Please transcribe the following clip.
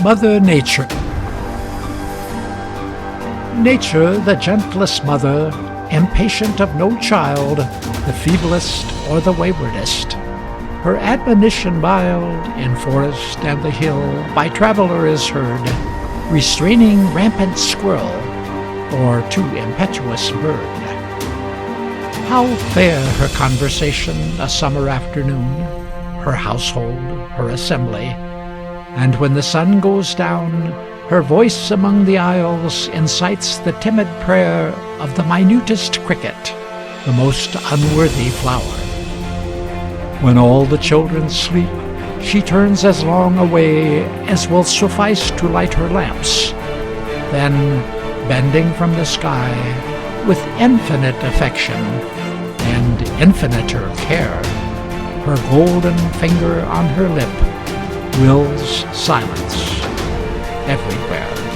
Mother Nature. Nature, the gentlest mother, impatient of no child, the feeblest or the waywardest. Her admonition mild, in forest and the hill, by traveler is heard, restraining rampant squirrel, or too impetuous bird. How fair her conversation a summer afternoon, her household, her assembly, and when the sun goes down, her voice among the isles incites the timid prayer of the minutest cricket, the most unworthy flower. When all the children sleep, she turns as long away as will suffice to light her lamps. Then, bending from the sky, with infinite affection and infiniter care, her golden finger on her lip wills silence everywhere.